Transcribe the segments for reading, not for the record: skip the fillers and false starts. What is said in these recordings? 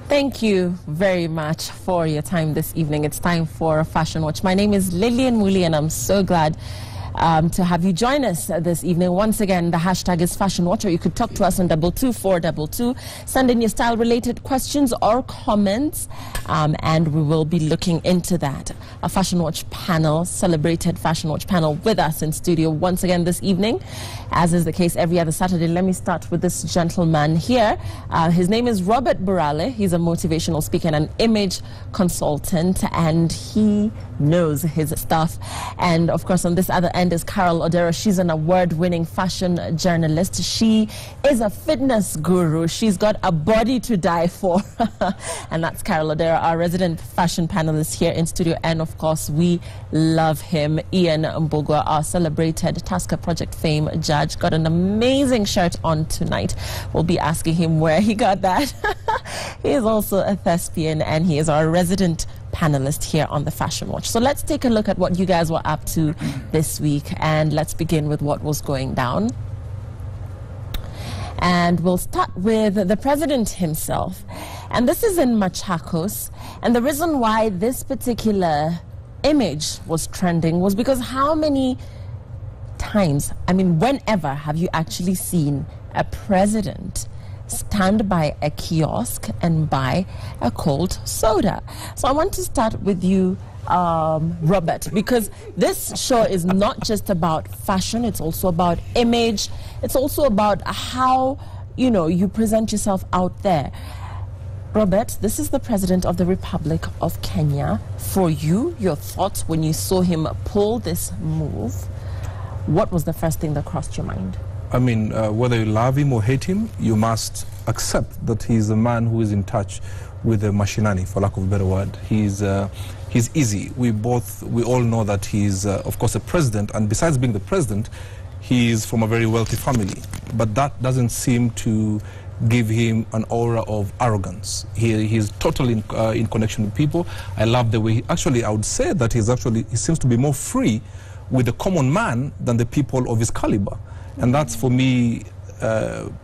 Thank you very much for your time this evening. It's time for Fashion Watch. My name is Lillian Muli, and I'm so glad to have you join us this evening. Once again, the hashtag is Fashion Watch, or you could talk to us on 22422. Send in your style-related questions or comments, and we will be looking into that. A Fashion Watch panel, celebrated Fashion Watch panel with us in studio once again this evening, as is the case every other Saturday. Let me start with this gentleman here. His name is Robert Burale. He's a motivational speaker and an image consultant, and he knows his stuff. And of course, on this other end is Carol Odero. She's an award-winning fashion journalist. She is a fitness guru. She's got a body to die for. And that's Carol Odero, our resident fashion panelist here in studio. And of course, we love him. Ian Mbogwa, our celebrated Tasker Project fame judge, got an amazing shirt on tonight. We'll be asking him where he got that. He is also a thespian, and he is our resident panelist here on the Fashion Watch. So let's take a look at what you guys were up to this week, and let's begin with what was going down. And we'll start with the president himself. And this is in Machakos. And the reason why this particular image was trending was because how many times, I mean, whenever have you actually seen a president stand by a kiosk and buy a cold soda? So I want to start with you, Robert, because this show is not just about fashion, it's also about image, it's also about how, you know, you present yourself out there. Robert, this is the President of the Republic of Kenya. For you, your thoughts when you saw him pull this move, what was the first thing that crossed your mind? I mean, whether you love him or hate him, you must accept that he's a man who is in touch with the machinani, for lack of a better word. He's easy. We all know that he's, of course, a president, and besides being the president, he's from a very wealthy family. But that doesn't seem to give him an aura of arrogance. He's totally in connection with people. I love the way I would say that he seems to be more free with the common man than the people of his caliber. And that's, for me,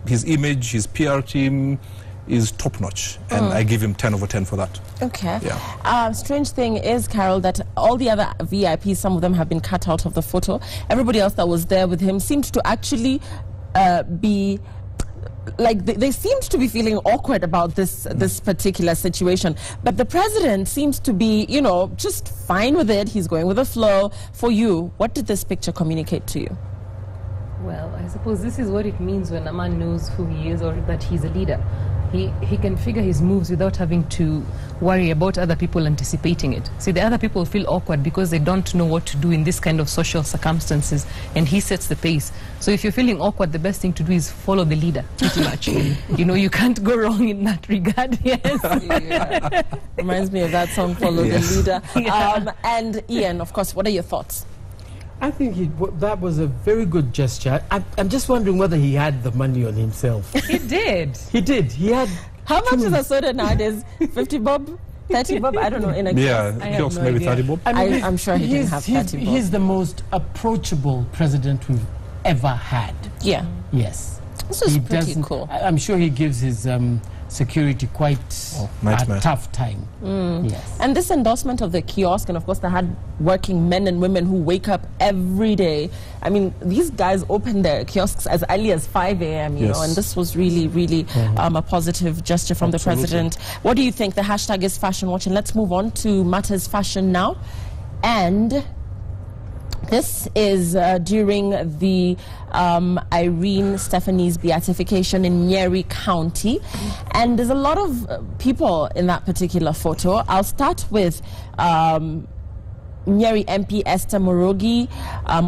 his image, his PR team is top-notch. And I give him 10 over 10 for that. Okay. Yeah. Strange thing is, Carol, that all the other VIPs, some of them have been cut out of the photo. Everybody else that was there with him seemed to actually be... like they seemed to be feeling awkward about this particular situation. But the president seems to be, you know, just fine with it. He's going with the flow. For you, what did this picture communicate to you? Well, I suppose this is what it means when a man knows who he is, or that he's a leader. He can figure his moves without having to worry about other people anticipating it. See, the other people feel awkward because they don't know what to do in this kind of social circumstances, and he sets the pace. So if you're feeling awkward, the best thing to do is follow the leader, pretty much. You know, you can't go wrong in that regard. Yes. Yeah. Reminds me of that song, Follow the Leader. Yeah. And Ian, of course, what are your thoughts? I think that was a very good gesture. I'm just wondering whether he had the money on himself. He did. He did. He had... How much is a soda nowadays? 50 bob? 30 bob? I don't know. In a kiosk, maybe idea. 30 bob. I mean, I'm sure he didn't have 30 bob. He's the most approachable president we've ever had. Yeah. Yes. This is pretty cool. I'm sure he gives his security quite a tough time. Yes. And this endorsement of the kiosk, and of course the hard-working men and women who wake up every day. I mean, these guys open their kiosks as early as 5 a.m., you know, and this was really, really a positive gesture from the president. What do you think? The hashtag is Fashion Watch, and let's move on to matters fashion now. And this is during the Irene Stephanie's beatification in Nyeri County. And there's a lot of people in that particular photo. I'll start with Nyeri MP Esther Morogi.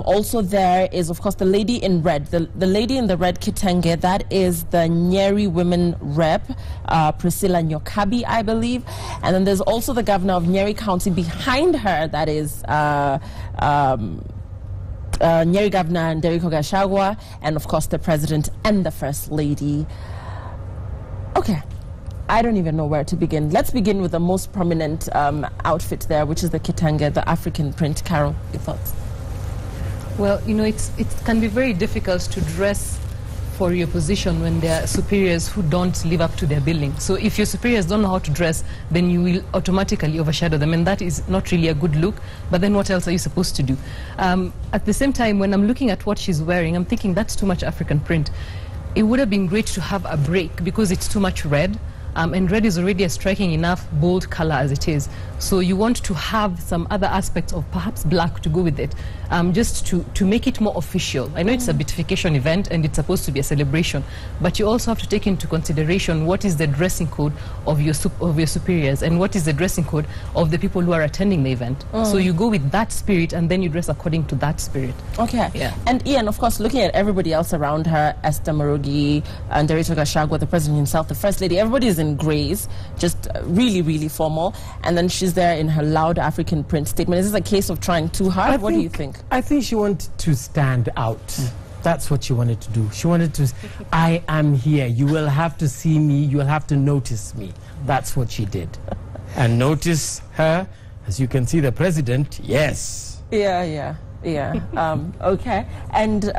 Also there is, of course, the lady in red. The lady in the red kitenge, that is the Nyeri women rep, Priscilla Nyokabi, I believe. And then there's also the governor of Nyeri County behind her, that is Nyeri Governor Nderiko Gachagua, and of course the president and the first lady. Okay. I don't even know where to begin. Let's begin with the most prominent outfit there, which is the kitenge, the African print. Carol, your thoughts? Well, you know, it can be very difficult to dress for your position when there are superiors who don't live up to their billing. So if your superiors don't know how to dress, then you will automatically overshadow them, and that is not really a good look. But then what else are you supposed to do? At the same time, when I'm looking at what she's wearing, I'm thinking that's too much African print. It would have been great to have a break because it's too much red. And red is already a striking enough bold color as it is. So you want to have some other aspects of perhaps black to go with it, just to make it more official. I know it's a beautification event and it's supposed to be a celebration, but you also have to take into consideration what is the dressing code of your superiors and what is the dressing code of the people who are attending the event. So you go with that spirit and then you dress according to that spirit. Okay. Yeah. And Ian, of course, looking at everybody else around her, Esther Marugi, and Nderitu Gachagua, the president himself, the first lady, everybody is in grays, just really, really formal. And then she's there in her loud African print statement. Is this a case of trying too hard? What do you think? I think she wanted to stand out. That's what she wanted to do. She wanted to, I am here. You will have to see me. You will have to notice me. That's what she did. And notice her, as you can see, the president, yes. Yeah. Okay. And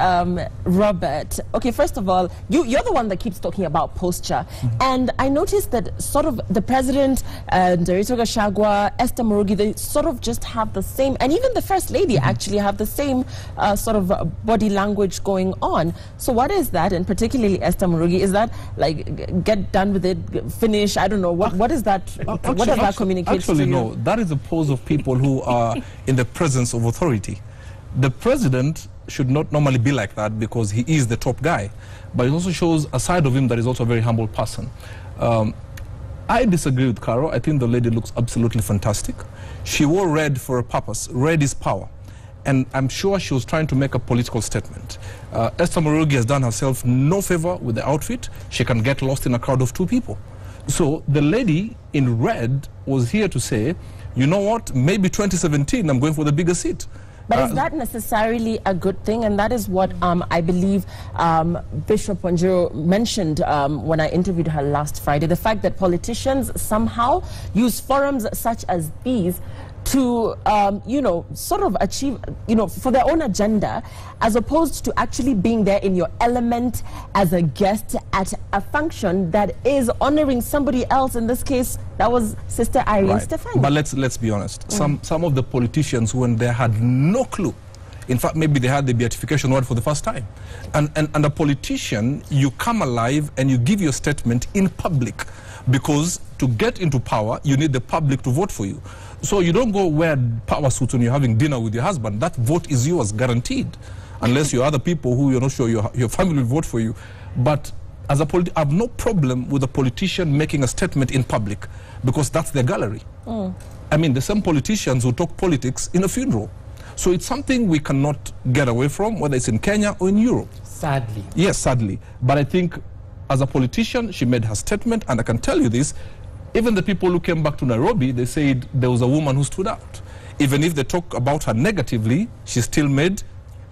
Robert, okay, first of all, you're the one that keeps talking about posture. And I noticed that sort of the president, Nderitu Gachagua, Esther Marugi, they sort of just have the same, and even the first lady actually have the same sort of body language going on. So what is that? And particularly Esther Marugi, is that like, get done with it, finish? I don't know. What is that? What does that communicate to you? Actually, no. That is the pose of people who are in the presence of authority. The president should not normally be like that because he is the top guy, but it also shows a side of him that is also a very humble person. I disagree with Carol. I think the lady looks absolutely fantastic. She wore red for a purpose. Red is power. And I'm sure she was trying to make a political statement. Esther Marugi has done herself no favor with the outfit. She can get lost in a crowd of two people. So the lady in red was here to say, you know what, maybe 2017 I'm going for the bigger seat. But is that necessarily a good thing? And that is what I believe Bishop Wanjiru mentioned when I interviewed her last Friday. The fact that politicians somehow use forums such as these to, sort of achieve, for their own agenda, as opposed to actually being there in your element as a guest at a function that is honoring somebody else. In this case, that was Sister Irene Stefani. But let's be honest. Some of the politicians, when they had no clue, in fact, maybe they had the beatification word for the first time. And a politician, you come alive and you give your statement in public, because to get into power, you need the public to vote for you. So you don't go wear power suits when you're having dinner with your husband. That vote is yours, guaranteed. Unless you're other people who you're not sure your family will vote for you. But as a I have no problem with a politician making a statement in public, because that's their gallery. I mean, the same politicians who talk politics in a funeral. So it's something we cannot get away from, whether it's in Kenya or in Europe. Sadly. Yes, sadly. But I think as a politician, she made her statement, and I can tell you this, even the people who came back to Nairobi, they said there was a woman who stood out. Even if they talk about her negatively, she still made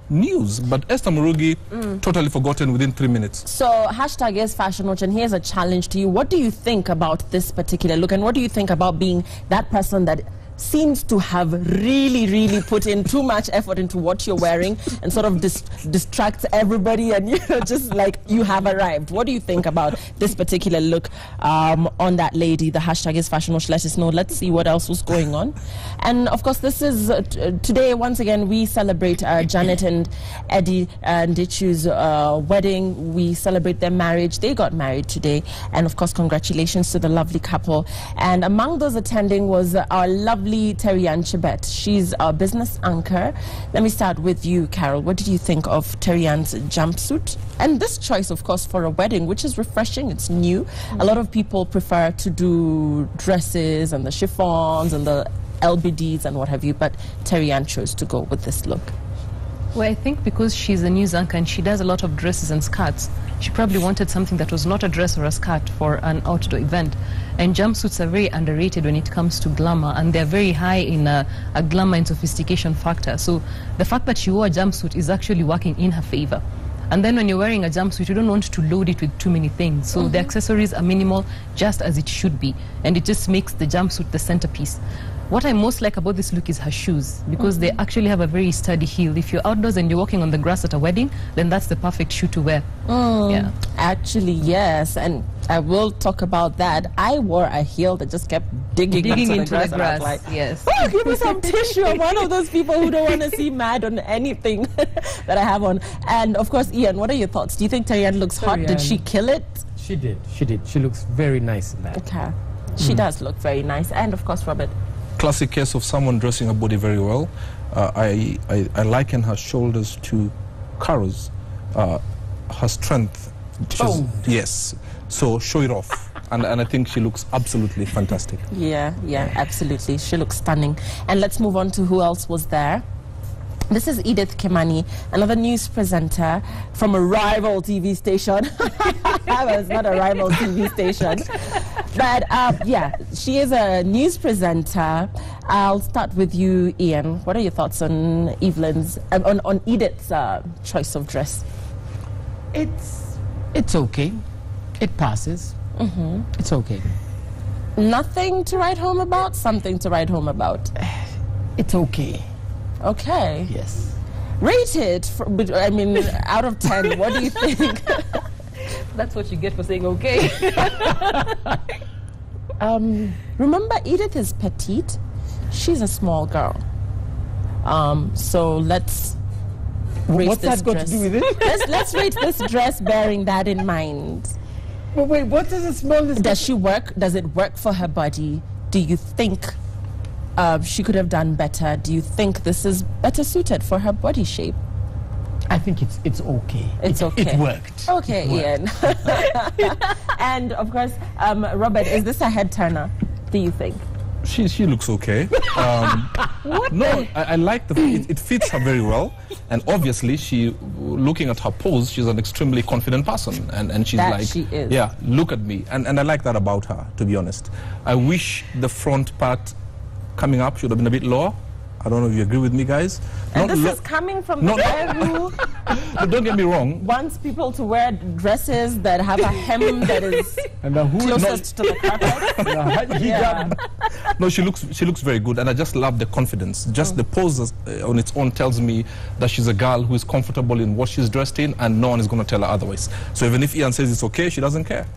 news. But Esther Marugi, totally forgotten within 3 minutes. So hashtag is Fashion Watch, and here's a challenge to you. What do you think about this particular look, and what do you think about being that person that seems to have really put in too much effort into what you're wearing and sort of distracts everybody, and just like you have arrived? What do you think about this particular look on that lady? The hashtag is Fashion Watch. Let us know. Let's see what else was going on. And of course, this is today, once again, we celebrate Janet and Eddie Ndichu's wedding. We celebrate their marriage. They got married today, and of course, congratulations to the lovely couple. And among those attending was our lovely Terry-Ann Chibet. She's a business anchor. Let me start with you, Carol. What did you think of Terry-Ann's jumpsuit? And this choice, of course, for a wedding, which is refreshing. It's new. A lot of people prefer to do dresses and the chiffons and the LBDs and what have you, but Terry-Ann chose to go with this look. Well, I think because she's a news anchor and she does a lot of dresses and skirts, she probably wanted something that was not a dress or a skirt for an outdoor event. And jumpsuits are very underrated when it comes to glamour, and they're very high in a glamour and sophistication factor. So the fact that she wore a jumpsuit is actually working in her favor. And then when you're wearing a jumpsuit, you don't want to load it with too many things. So the accessories are minimal, just as it should be. And it just makes the jumpsuit the centerpiece. What I most like about this look is her shoes, because they actually have a very sturdy heel. If you're outdoors and you're walking on the grass at a wedding, then that's the perfect shoe to wear. Yeah. Actually, yes, and I will talk about that. I wore a heel that just kept digging into the grass. And I was like, yes. oh, give me some tissue. I'm one of those people who don't want to see mad on anything that I have on. And of course, Ian, what are your thoughts? Do you think Tarian looks hot? Did she kill it? She did. She did. She looks very nice in that. Okay. She does look very nice. And of course, Robert. Classic case of someone dressing her body very well. I liken her shoulders to Carol's. Her strength. Yes. So show it off. And I think she looks absolutely fantastic. Yeah, absolutely. She looks stunning. And let's move on to who else was there. This is Edith Kimani, another news presenter from a rival TV station. Well, it's not a rival TV station. But yeah, she is a news presenter. I'll start with you, Ian. What are your thoughts on Evelyn's, on Edith's choice of dress? It's okay. It passes. It's okay. Nothing to write home about? Something to write home about? It's okay. Okay. Yes. Rate it, I mean, out of 10, what do you think? That's what you get for saying okay. Remember, Edith is petite. She's a small girl. So let's rate What's this that got dress. to do with it? Let's rate this dress bearing that in mind. But wait, what does a smallness... Does she work? Does it work for her body? Do you think she could have done better? Do you think this is better suited for her body shape? I think it's okay. It's okay. It worked. Okay, Ian. And of course, Robert, is this a head turner, do you think? She looks okay. No, I like it fits her very well, and obviously looking at her pose, she's an extremely confident person, and she's That like, she is. yeah, look at me, and I like that about her, to be honest. I wish the front part coming up should have been a bit lower. I don't know if you agree with me, guys. And this is coming from the guy who don't get me wrong. wants people to wear dresses that have a hem that is closest to the carpet. No, she looks very good, and I just love the confidence. Just the pose on its own tells me that she's a girl who is comfortable in what she's dressed in, and no one is going to tell her otherwise. So even if Ian says it's okay, she doesn't care.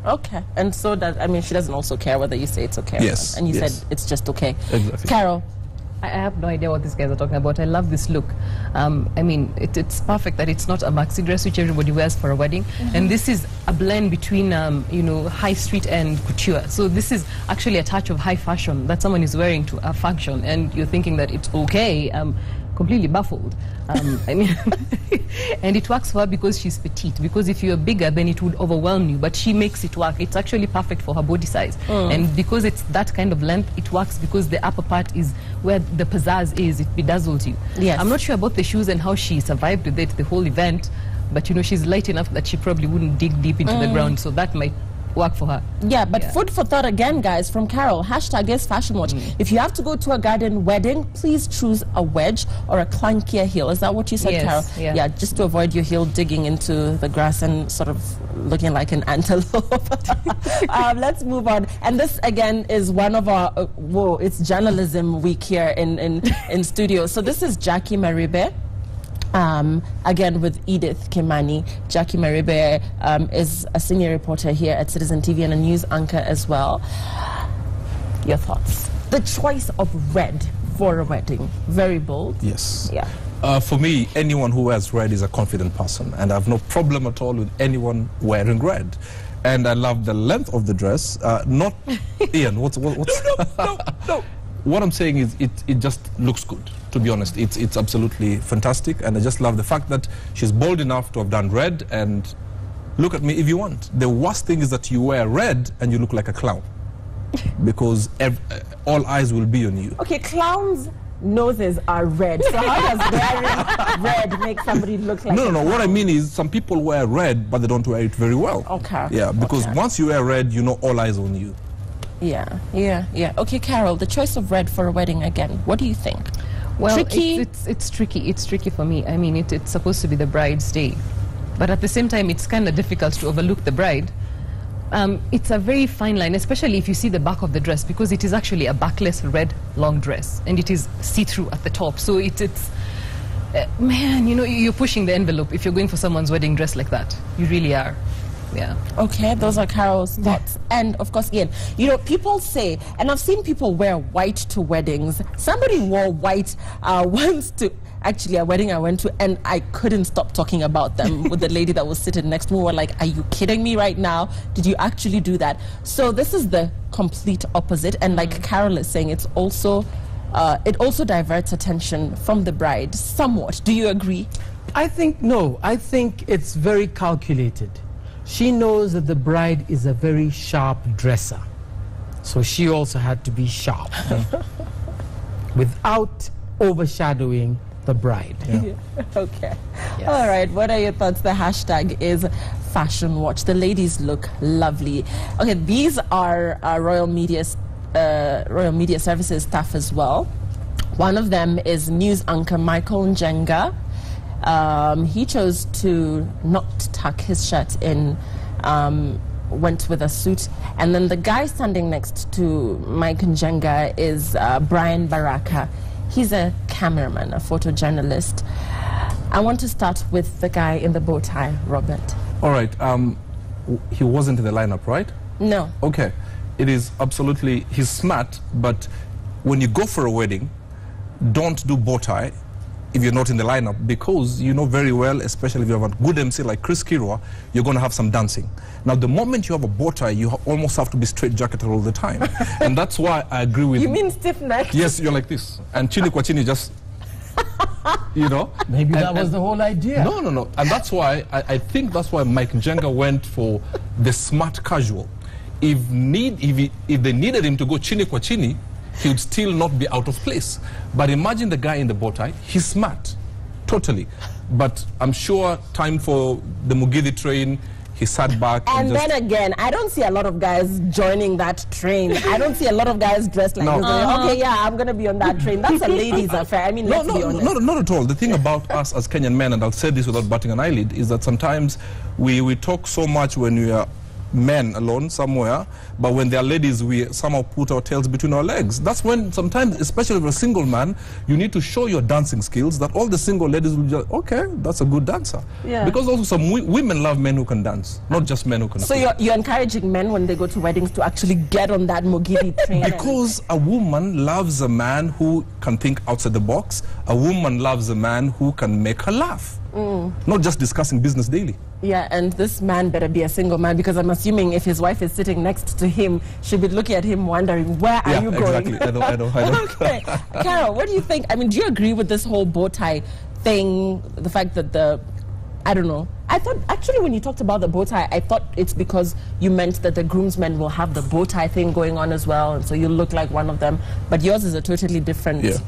Okay, and so I mean, she doesn't also care whether you say it's okay. Yes, and you yes. said it's just okay. Exactly. Carol. I have no idea what these guys are talking about. I love this look. I mean, it's perfect that it's not a maxi dress which everybody wears for a wedding. And this is a blend between, you know, high street and couture. So this is actually a touch of high fashion that someone is wearing to a function, and you're thinking that it's okay. Completely baffled. I mean, and it works for her because she's petite. Because if you're bigger, then it would overwhelm you. But she makes it work. It's actually perfect for her body size. And because it's that kind of length, it works because the upper part is where the pizzazz is. It bedazzles you. Yes. I'm not sure about the shoes and how she survived with it, the whole event. But, you know, she's light enough that she probably wouldn't dig deep into the ground. So that might work for her. Yeah, but food for thought again, guys, from Carol. Hashtag is Fashion Watch. If you have to go to a garden wedding, please choose a wedge or a clunkier heel. Is that what you said, Yes, Carol? yeah. Just to avoid your heel digging into the grass and sort of looking like an antelope. Let's move on. And this, again, is one of our, it's journalism week here in studio. So this is Jackie Maribe. Again with Edith Kimani. Jackie Maribe is a senior reporter here at Citizen TV and a news anchor as well. Your thoughts? The choice of red for a wedding. Very bold. Yes. Yeah. For me, anyone who wears red is a confident person, and I have no problem at all with anyone wearing red. And I love the length of the dress. Not Ian. What's no. What I'm saying is it just looks good, to be honest. It's absolutely fantastic, and I just love the fact that she's bold enough to have done red, and look at me if you want. The worst thing is that you wear red and you look like a clown, because all eyes will be on you. Okay, clowns' noses are red, so how does wearing red make somebody look like No. What I mean is some people wear red, but they don't wear it very well. Okay. Yeah, because once you wear red, you know all eyes on you. Yeah. Okay, Carol, the choice of red for a wedding again. What do you think? Well, tricky? It's tricky. It's tricky for me. I mean, it's supposed to be the bride's day, but at the same time, it's kind of difficult to overlook the bride It's a very fine line, especially if you see the back of the dress, because it is actually a backless red long dress, and it is see-through at the top. So it's man, you know, you're pushing the envelope if you're going for someone's wedding dress like that. You really are. Yeah. Okay, those are Carol's thoughts. And of course, Ian, you know, people say, and I've seen people wear white to weddings. Somebody wore white once to actually a wedding I went to, and I couldn't stop talking about them with the lady that was sitting next to me. We were like, are you kidding me right now? Did you actually do that? So this is the complete opposite. And like Carol is saying, it's also, it also diverts attention from the bride somewhat. Do you agree? I think, no. I think it's very calculated. She knows that the bride is a very sharp dresser. So she also had to be sharp without overshadowing the bride. Yeah. Okay. Yes. All right. What are your thoughts? The hashtag is Fashion Watch. The ladies look lovely. Okay. These are Royal Media Services staff as well. One of them is news anchor Michael Njenga. He chose to not tuck his shirt in, went with a suit. And then the guy standing next to Mike Njenga is Brian Baraka. He's a cameraman, a photojournalist. I want to start with the guy in the bow tie, Robert. All right. He wasn't in the lineup, right? No. Okay. It is absolutely, he's smart, but when you go for a wedding, don't do bow tie if you're not in the lineup, because you know very well, especially if you have a good MC like Chris Kirwa, you're going to have some dancing. Now, the moment you have a bow tie, you almost have to be straight jacketed all the time. And that's why I agree with... You mean stiff neck? Yes, you're like this. And chini kwa chini just, you know. Maybe that was the whole idea. No. And that's why, I think that's why Mike Njenga went for the smart casual. If they needed him to go chini kwa chini, he would still not be out of place. But imagine the guy in the bow tie. He's smart, totally. But I'm sure time for the Mugithi train, he sat back. And then again, I don't see a lot of guys joining that train. I don't see a lot of guys dressed like this. Okay, yeah, I'm going to be on that train. That's a ladies' affair. I mean, let's be honest. Not at all. The thing about us as Kenyan men, and I'll say this without batting an eyelid, is that sometimes we talk so much when we are men alone somewhere, but when they are ladies, we somehow put our tails between our legs. That's when sometimes, especially if you're a single man, you need to show your dancing skills, that all the single ladies will just, okay, that's a good dancer. Yeah. Because also some women love men who can dance, not just men who can So you're encouraging men when they go to weddings to actually get on that Mugithi train? Because a woman loves a man who can think outside the box. A woman loves a man who can make her laugh. Not just discussing business daily. Yeah, and this man better be a single man, because I'm assuming if his wife is sitting next to him, she'll be looking at him wondering, where are you going? Exactly. I know. Okay. Carol, what do you think? I mean, do you agree with this whole bow tie thing? The fact that I don't know. I thought, actually, when you talked about the bow tie, I thought it's because you meant that the groomsmen will have the bow tie thing going on as well, and so you look like one of them. But yours is a totally different... Yeah.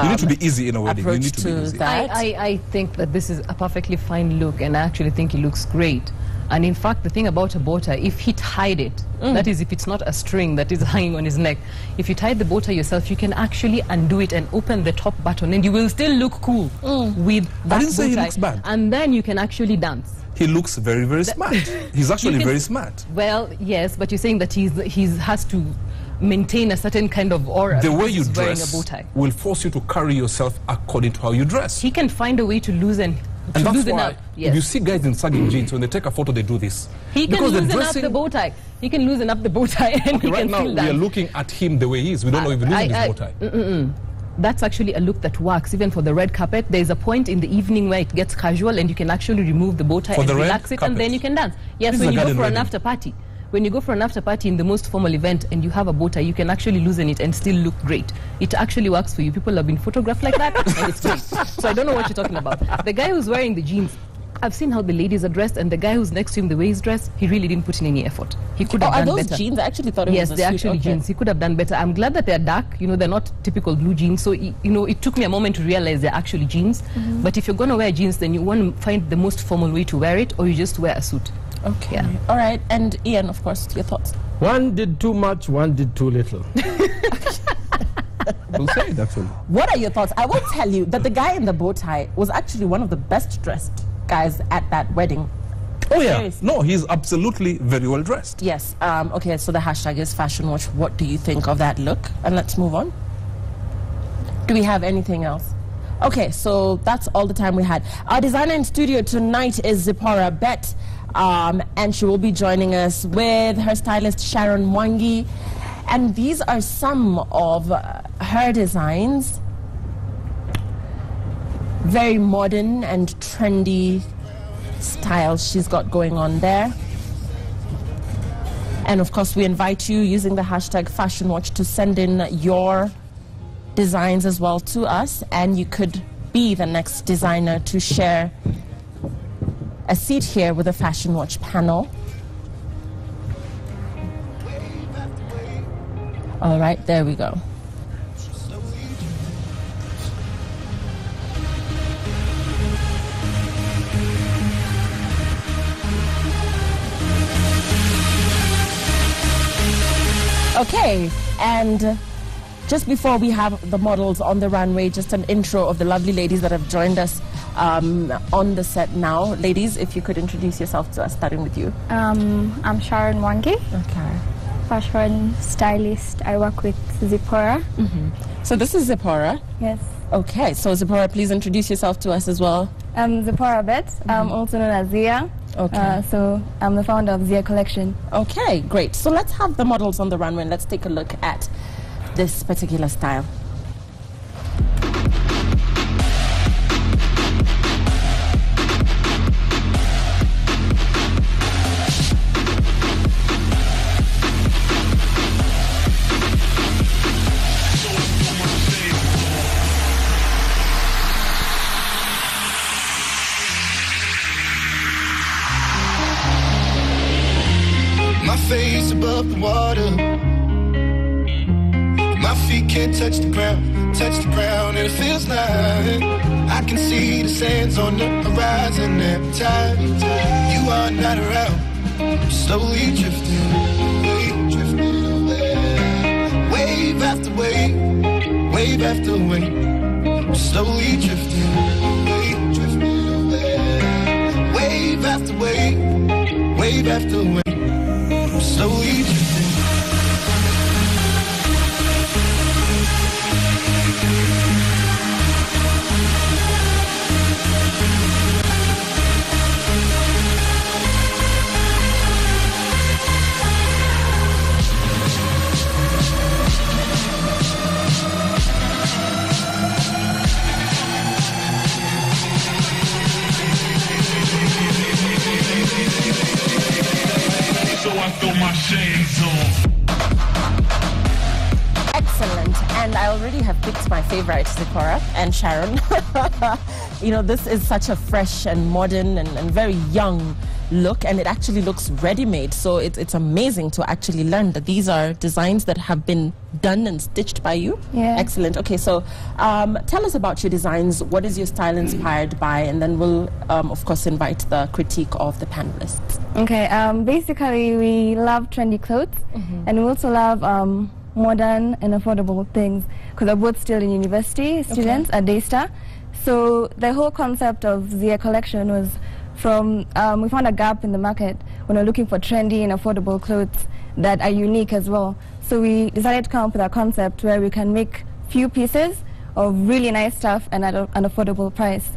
You need to be easy in a wedding. You need to be easy. I think that this is a perfectly fine look, and I actually think he looks great. And in fact, the thing about a bow tie, if he tied it, that is, if it's not a string that is hanging on his neck, if you tie the bow tie yourself, you can actually undo it and open the top button, and you will still look cool with that I didn't say bow he tie. looks bad. And then you can actually dance. He looks very, very smart. He's actually very smart. Well, yes, but you're saying that he has to maintain a certain kind of aura. The way you wearing dress a bow tie will force you to carry yourself according to how you dress. He can find a way to loosen. And that's loosen why up. Yes. you see guys in sagging jeans, when they take a photo, they do this. He can because loosen up the bow tie. He can loosen up the bow tie, and okay, he right can now still we dance. are looking at him the way he is. We don't know if he's losing his bow tie. That's actually a look that works. Even for the red carpet, there's a point in the evening where it gets casual, and you can actually remove the bow tie and relax it, and then you can dance. Yes, when you go for an after party. When you go for an after party in the most formal event and you have a bow tie, you can actually loosen it and still look great. It actually works for you. People have been photographed like that, and it's great. So I don't know what you're talking about. The guy who's wearing the jeans, I've seen how the ladies are dressed, and the guy who's next to him, the way he's dressed, he really didn't put in any effort. He could have done better. Are those jeans? I actually thought it was a suit. Yes, they're actually jeans. He could have done better. I'm glad that they're dark. You know, they're not typical blue jeans. So, you know, it took me a moment to realize they're actually jeans. But if you're going to wear jeans, then you want to find the most formal way to wear it, or you just wear a suit. Okay. Yeah. All right. And Ian, of course, your thoughts? One did too much, one did too little. We'll say it, actually. What are your thoughts? I will tell you that the guy in the bow tie was actually one of the best dressed guys at that wedding. Oh yeah, Seriously. no, he's absolutely very well dressed. Yes. Okay, so the hashtag is Fashion Watch. What do you think of that look? And let's move on. Do we have anything else? Okay, so that's all the time we had. Our designer in studio tonight is Zipporah Bet, and she will be joining us with her stylist Sharon Mwangi. And these are some of her designs. Very modern and trendy style she's got going on there. And of course, we invite you using the hashtag Fashion Watch to send in your designs as well to us, and you could be the next designer to share a seat here with the Fashion Watch panel. All right, there we go. Okay, and just before we have the models on the runway, just an intro of the lovely ladies that have joined us on the set now. Ladies, if you could introduce yourself to us, starting with you. I'm Sharon Mwangi, Okay. fashion stylist. I work with Zipporah. So this is Zipporah. Yes. Okay, so Zipporah, please introduce yourself to us as well. I'm Zipporah Bet, also known as Zia. Okay. So I'm the founder of Zia Collection. Okay, great. So let's have the models on the runway and let's take a look at this particular style. My face above the water. My feet can't touch the ground, and it feels like I can see the sands on the horizon every time you are not around. I'm slowly drifting away, wave after wave, wave after wave. I'm slowly drifting away, wave after wave, wave after wave. I'm slowly drifting. So I throw my shades on. Excellent. And I already have picked my favorite, Zipporah and Sharon. You know, this is such a fresh and modern and very young look, and it actually looks ready-made. So it's amazing to actually learn that these are designs that have been done and stitched by you. Yeah. Excellent. Okay, so tell us about your designs. What is your style inspired by? And then we'll, of course, invite the critique of the panelists. Okay, basically we love trendy clothes, and we also love modern and affordable things, because we're both still in university students at Daystar. So the whole concept of Zia Collection was from, we found a gap in the market when we're looking for trendy and affordable clothes that are unique as well. So we decided to come up with a concept where we can make few pieces of really nice stuff and at an affordable price.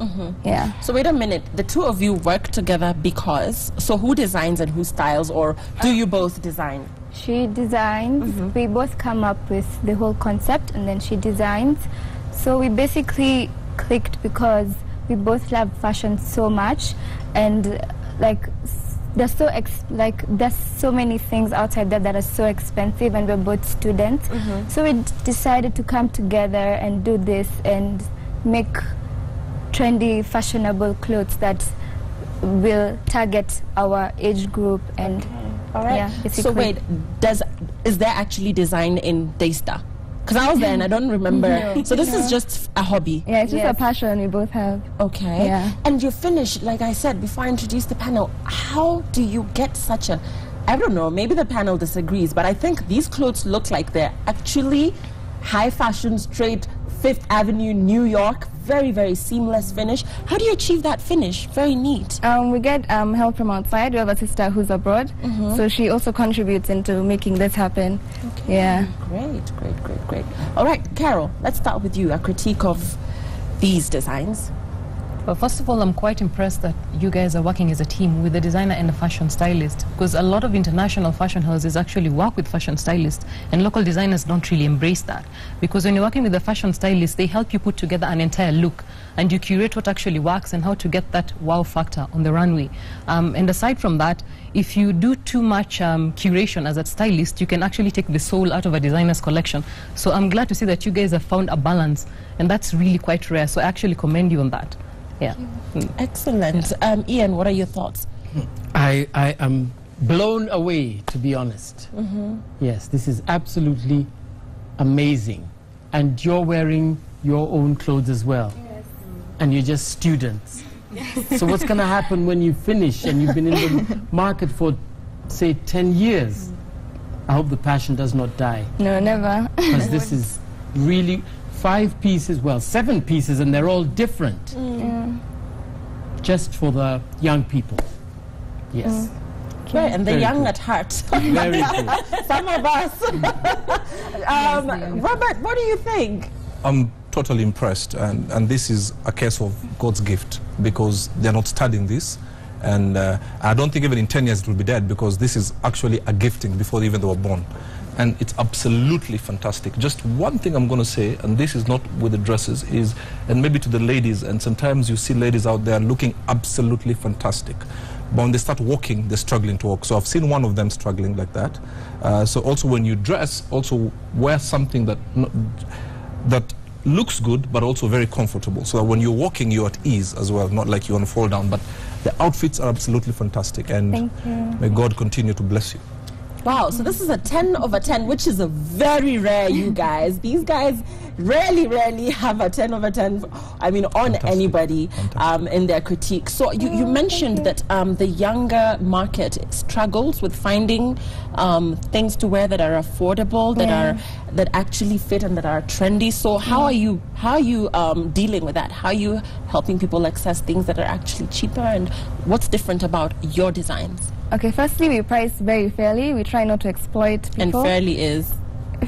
Yeah. So wait a minute, the two of you work together because, so who designs and who styles, or do you both design? She designs. We both come up with the whole concept, and then she designs. So we basically clicked because we both love fashion so much, and there's so many things outside there that are so expensive, and we're both students. So we decided to come together and do this and make trendy, fashionable clothes that will target our age group. And All right. yeah, So basically. wait, is there actually design in Daystar? Because I was there and I don't remember. No. So this is just a hobby. Yeah, it's just Yes. a passion we both have. Okay. Yeah. And you finish, like I said before I introduced the panel, how do you get such a, I don't know, maybe the panel disagrees, but I think these clothes look like they're actually high fashion, straight Fifth Avenue, New York, very, very seamless finish. How do you achieve that finish? Very neat. We get help from outside. We have a sister who's abroad, so she also contributes into making this happen. Okay. Yeah. Great. All right, Carol, let's start with you. A critique of these designs. Well, first of all, I'm quite impressed that you guys are working as a team with the designer and the fashion stylist, because a lot of international fashion houses actually work with fashion stylists, and local designers don't really embrace that. Because when you're working with a fashion stylist, they help you put together an entire look, and you curate what actually works and how to get that wow factor on the runway. And aside from that, if you do too much curation as a stylist, you can actually take the soul out of a designer's collection. So I'm glad to see that you guys have found a balance, and that's really quite rare. So I actually commend you on that. Yeah. Excellent. Ian, what are your thoughts? I am blown away, to be honest. Yes, this is absolutely amazing. And you're wearing your own clothes as well. Yes. And you're just students. So what's going to happen when you finish and you've been in the market for, say, 10 years? I hope the passion does not die. No, never. Because this is really 5 pieces, well, 7 pieces, and they're all different. Just for the young people. Yes. Right, and the Very young good. at heart. Very good. Some of us. Robert, what do you think? I'm totally impressed, and this is a case of God's gift, because they're not studying this, and I don't think even in 10 years it will be dead, because this is actually a gifting before even they were born. And it's absolutely fantastic. Just one thing I'm going to say, and this is not with the dresses, is, and maybe to the ladies, and sometimes you see ladies out there looking absolutely fantastic, but when they start walking, they're struggling to walk. So I've seen one of them struggling like that. So also when you dress, also wear something that looks good, but also very comfortable, so that when you're walking, you're at ease as well, not like you want to fall down. But the outfits are absolutely fantastic, and Thank you. may God continue to bless you. Wow, so this is a 10 over 10, which is a very rare, you guys. These guys rarely have a 10 over 10, I mean, on anybody in their critique. So you mentioned that the younger market struggles with finding things to wear that are affordable, that actually fit and that are trendy. So how are you dealing with that? How are you helping people access things that are actually cheaper, and what's different about your designs? Okay, firstly, we price very fairly. We try not to exploit people. And fairly is?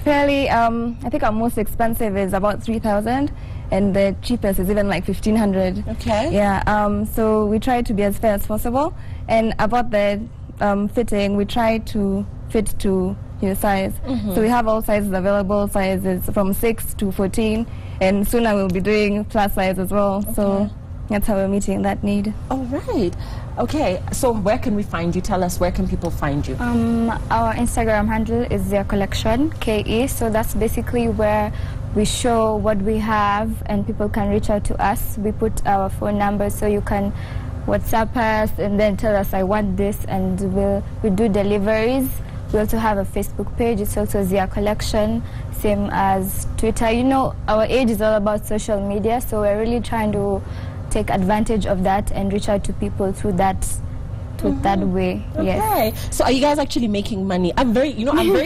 Fairly, I think our most expensive is about 3,000, and the cheapest is even like 1,500. Okay. Yeah, so we try to be as fair as possible. And about the fitting, we try to fit to your size. So we have all sizes available, sizes from 6 to 14, and soon I will be doing plus size as well. Okay. So that's how we're meeting that need. All right. Okay, so where can we find you? Tell us, where can people find you? Our Instagram handle is their collection, KE. So that's basically where we show what we have, and people can reach out to us. We put our phone number, so you can WhatsApp us and then tell us, I want this, and we do deliveries. We also have a Facebook page. It's also Zia Collection, same as Twitter. You know, our age is all about social media, so we're really trying to take advantage of that and reach out to people through that that way. Okay. Yes. So are you guys actually making money? I'm very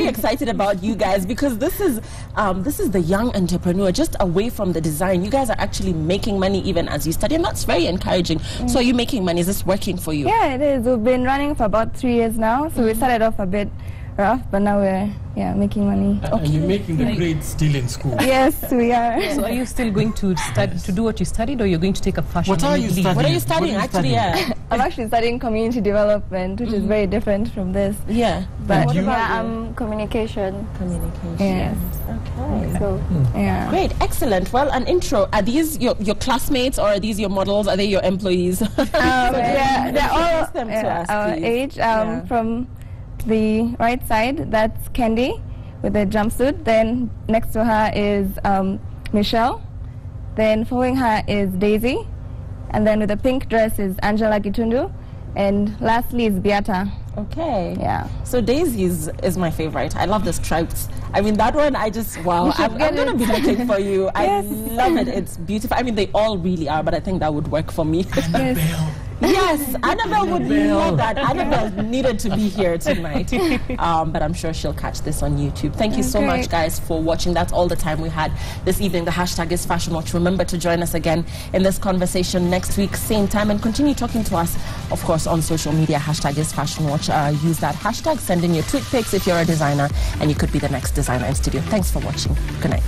excited about you guys, because this is the young entrepreneur just away from the design. You guys are actually making money even as you study, and that's very encouraging. So are you making money? Is this working for you? Yeah, it is. We've been running for about 3 years now. So we started off a bit rough, but now we're making money. And you're making the grades still in school. Yes, we are. So are you still going to study to do what you studied, or you're going to take a fashion? What are you lead? studying? What are you studying? Actually, yeah. I'm actually studying community development, which is very different from this. Yeah. But And you? communication. Communication. Yes. Okay. So, yeah. Great, excellent. Well, an intro. Are these your classmates, or are these your models? Are they your employees? Yeah, they're all Introduce them to us, our please. age. Yeah. From the right side, that's Candy with a jumpsuit. Then next to her is Michelle. Then following her is Daisy. And then with the pink dress is Angela Gitundu. And lastly is Beata. Okay. Yeah. So Daisy is my favorite. I love the stripes. I mean, that one, wow. I'm going to be looking for you. I love it. It's beautiful. I mean, they all really are, but I think that would work for me. Yes. Yes, Annabelle would love that. Annabelle needed to be here tonight. But I'm sure she'll catch this on YouTube. Thank you so much, guys, for watching. That's all the time we had this evening. The hashtag is Fashion Watch. Remember to join us again in this conversation next week, same time, and continue talking to us, of course, on social media. Hashtag is Fashion Watch. Use that hashtag. Send in your tweet pics if you're a designer, and you could be the next designer in studio. Thanks for watching. Good night.